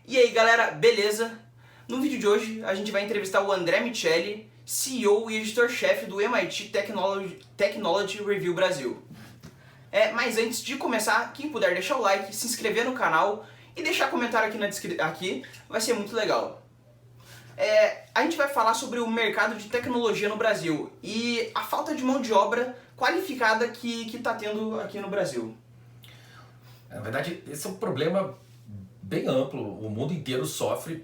E aí galera, beleza? No vídeo de hoje a gente vai entrevistar o André Miceli, CEO e editor-chefe do MIT Technology Review Brasil. Mas antes de começar, quem puder deixar o like, se inscrever no canal e deixar comentário aqui na descrição, vai ser muito legal. A gente vai falar sobre o mercado de tecnologia no Brasil e a falta de mão de obra qualificada que está tendo aqui no Brasil. Na verdade, esse é um problema bem amplo. O mundo inteiro sofre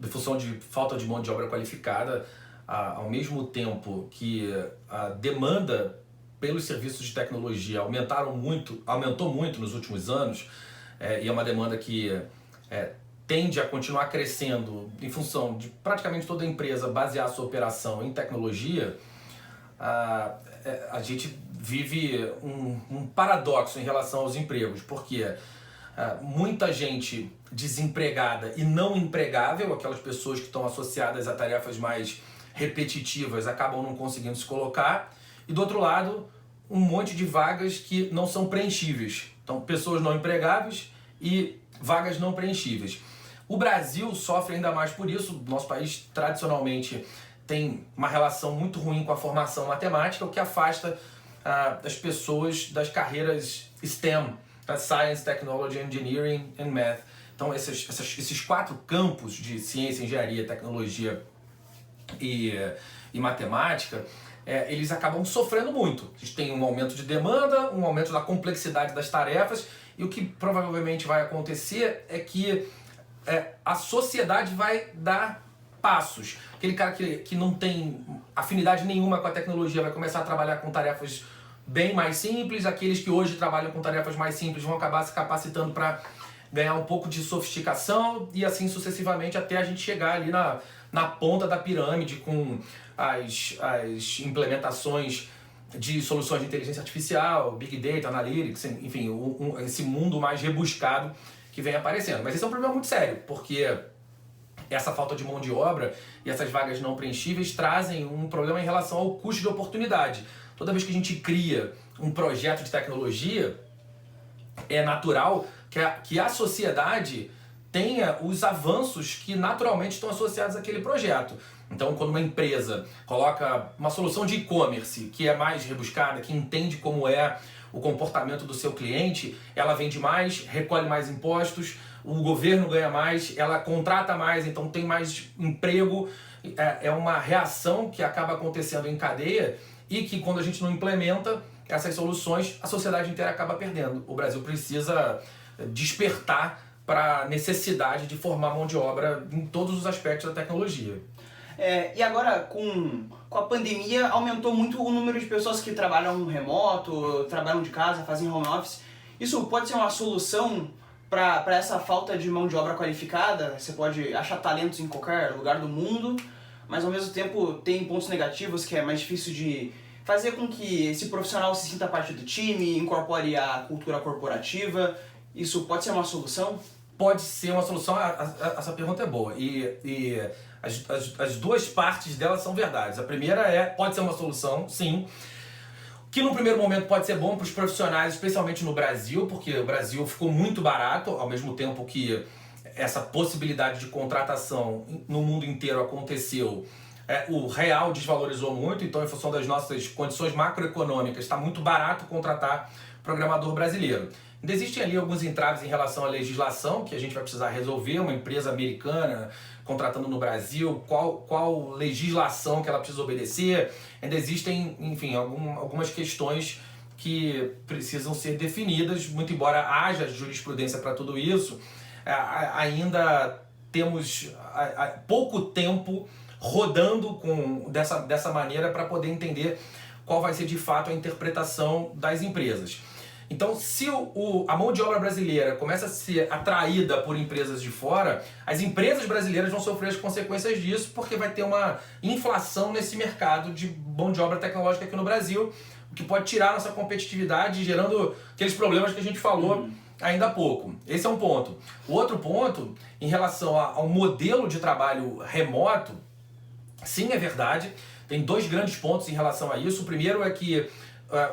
em função de falta de mão de obra qualificada, ao mesmo tempo que a demanda pelos serviços de tecnologia aumentou muito nos últimos anos, e é uma demanda que tende a continuar crescendo em função de praticamente toda empresa basear sua operação em tecnologia. A gente vive um paradoxo em relação aos empregos, porque muita gente desempregada e não empregável, aquelas pessoas que estão associadas a tarefas mais repetitivas, acabam não conseguindo se colocar, e do outro lado, um monte de vagas que não são preenchíveis. Então, pessoas não empregáveis e vagas não preenchíveis. O Brasil sofre ainda mais por isso. Nosso país, tradicionalmente, tem uma relação muito ruim com a formação matemática, o que afasta as pessoas das carreiras STEM, Science, Technology, Engineering and Math. Então esses quatro campos de ciência, engenharia, tecnologia e matemática, eles acabam sofrendo muito. A gente tem um aumento de demanda, um aumento da complexidade das tarefas, e o que provavelmente vai acontecer é que a sociedade vai dar passos. Aquele cara que não tem afinidade nenhuma com a tecnologia vai começar a trabalhar com tarefas bem mais simples. Aqueles que hoje trabalham com tarefas mais simples vão acabar se capacitando para ganhar um pouco de sofisticação, e assim sucessivamente até a gente chegar ali na ponta da pirâmide com as implementações de soluções de inteligência artificial, Big Data, Analytics, enfim, esse mundo mais rebuscado que vem aparecendo. Mas esse é um problema muito sério, porque essa falta de mão de obra e essas vagas não preenchíveis trazem um problema em relação ao custo de oportunidade. Toda vez que a gente cria um projeto de tecnologia, é natural que a sociedade tenha os avanços que naturalmente estão associados àquele projeto. Então, quando uma empresa coloca uma solução de e-commerce que é mais rebuscada, que entende como é o comportamento do seu cliente, ela vende mais, recolhe mais impostos, o governo ganha mais, ela contrata mais, então tem mais emprego. É uma reação que acaba acontecendo em cadeia, e que quando a gente não implementa essas soluções, a sociedade inteira acaba perdendo. O Brasil precisa despertar para a necessidade de formar mão de obra em todos os aspectos da tecnologia. E agora, com a pandemia, aumentou muito o número de pessoas que trabalham remoto, trabalham de casa, fazem home office. Isso pode ser uma solução para essa falta de mão de obra qualificada? Você pode achar talentos em qualquer lugar do mundo, mas ao mesmo tempo tem pontos negativos, que é mais difícil de fazer com que esse profissional se sinta parte do time, incorpore a cultura corporativa. Isso pode ser uma solução? Pode ser uma solução. Essa pergunta é boa, e as duas partes dela são verdades. A primeira pode ser uma solução, sim, que no primeiro momento pode ser bom para os profissionais, especialmente no Brasil, porque o Brasil ficou muito barato, ao mesmo tempo que essa possibilidade de contratação no mundo inteiro aconteceu. O real desvalorizou muito, então em função das nossas condições macroeconômicas está muito barato contratar programador brasileiro. Ainda existem ali alguns entraves em relação à legislação que a gente vai precisar resolver. Uma empresa americana contratando no Brasil, qual legislação que ela precisa obedecer. Ainda existem, enfim, algumas questões que precisam ser definidas, muito embora haja jurisprudência para tudo isso. Ainda temos pouco tempo rodando dessa maneira para poder entender qual vai ser de fato a interpretação das empresas. Então, se a mão de obra brasileira começa a ser atraída por empresas de fora, as empresas brasileiras vão sofrer as consequências disso, porque vai ter uma inflação nesse mercado de mão de obra tecnológica aqui no Brasil, o que pode tirar nossa competitividade, gerando aqueles problemas que a gente falou ainda há pouco. Esse é um ponto. O outro ponto, em relação ao modelo de trabalho remoto, sim, é verdade, tem dois grandes pontos em relação a isso. O primeiro é que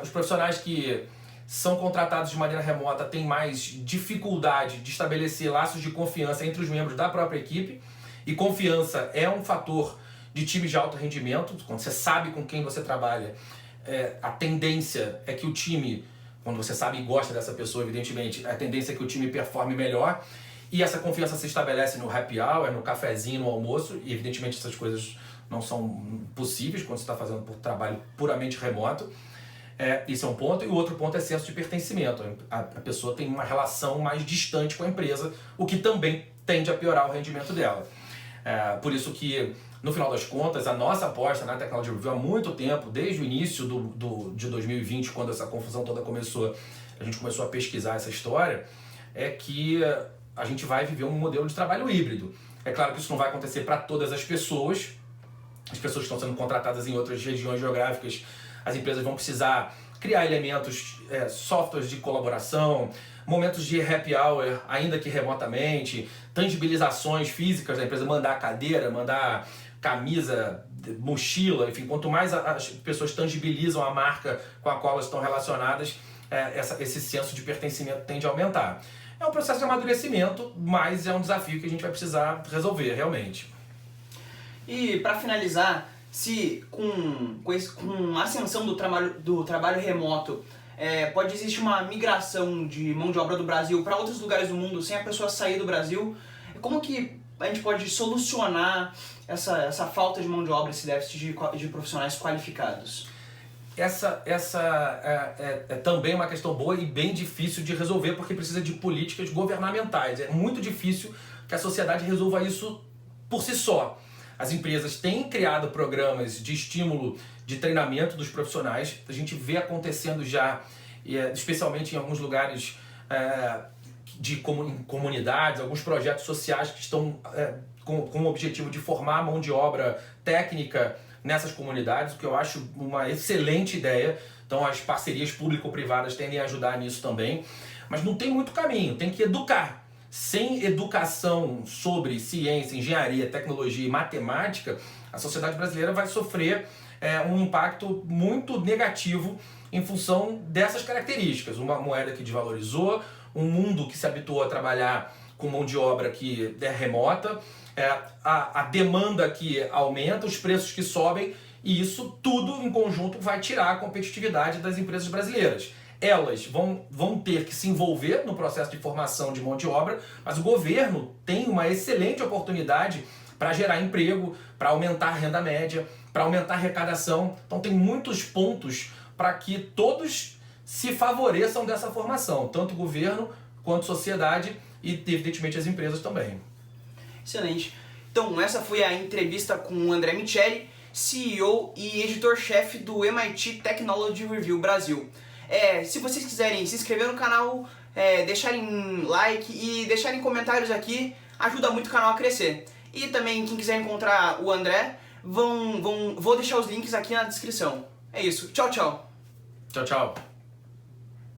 os profissionais que são contratados de maneira remota têm mais dificuldade de estabelecer laços de confiança entre os membros da própria equipe, e confiança é um fator de times de alto rendimento. Quando você sabe com quem você trabalha, a tendência é que o time, quando você sabe e gosta dessa pessoa, evidentemente, a tendência é que o time performe melhor, e essa confiança se estabelece no happy hour, no cafezinho, no almoço, e evidentemente essas coisas não são possíveis quando você está fazendo por trabalho puramente remoto. Isso é um ponto. E o outro ponto é senso de pertencimento. A pessoa tem uma relação mais distante com a empresa, o que também tende a piorar o rendimento dela. Por isso que, no final das contas, a nossa aposta na Technology Review há muito tempo, desde o início de 2020, quando essa confusão toda começou, a gente começou a pesquisar essa história, é que a gente vai viver um modelo de trabalho híbrido. É claro que isso não vai acontecer para todas as pessoas que estão sendo contratadas em outras regiões geográficas. As empresas vão precisar criar elementos, softwares de colaboração, momentos de happy hour, ainda que remotamente, tangibilizações físicas da empresa, mandar cadeira, mandar camisa, mochila, enfim, quanto mais as pessoas tangibilizam a marca com a qual elas estão relacionadas, esse senso de pertencimento tende a aumentar. É um processo de amadurecimento, mas é um desafio que a gente vai precisar resolver realmente. E para finalizar, se com a ascensão do trabalho remoto, pode existir uma migração de mão de obra do Brasil para outros lugares do mundo sem a pessoa sair do Brasil, como que a gente pode solucionar essa falta de mão de obra, esse déficit de profissionais qualificados? Essa é também uma questão boa e bem difícil de resolver, porque precisa de políticas governamentais. É muito difícil que a sociedade resolva isso por si só. As empresas têm criado programas de estímulo de treinamento dos profissionais. A gente vê acontecendo já, especialmente em alguns lugares em comunidades, alguns projetos sociais que estão com o objetivo de formar mão de obra técnica nessas comunidades, o que eu acho uma excelente ideia. Então as parcerias público-privadas tendem a ajudar nisso também. Mas não tem muito caminho, tem que educar. Sem educação sobre ciência, engenharia, tecnologia e matemática, a sociedade brasileira vai sofrer um impacto muito negativo em função dessas características. Uma moeda que desvalorizou, um mundo que se habituou a trabalhar com mão de obra que é remota, a demanda que aumenta, os preços que sobem, e isso tudo em conjunto vai tirar a competitividade das empresas brasileiras. Elas vão ter que se envolver no processo de formação de mão de obra, mas o governo tem uma excelente oportunidade para gerar emprego, para aumentar a renda média, para aumentar a arrecadação. Então tem muitos pontos para que todos se favoreçam dessa formação, tanto o governo quanto a sociedade e, evidentemente, as empresas também. Excelente. Então, essa foi a entrevista com o André Micheli, CEO e editor-chefe do MIT Technology Review Brasil. Se vocês quiserem se inscrever no canal, deixarem like e deixarem comentários aqui, ajuda muito o canal a crescer. E também, quem quiser encontrar o André, vou deixar os links aqui na descrição. É isso. Tchau, tchau. Tchau, tchau.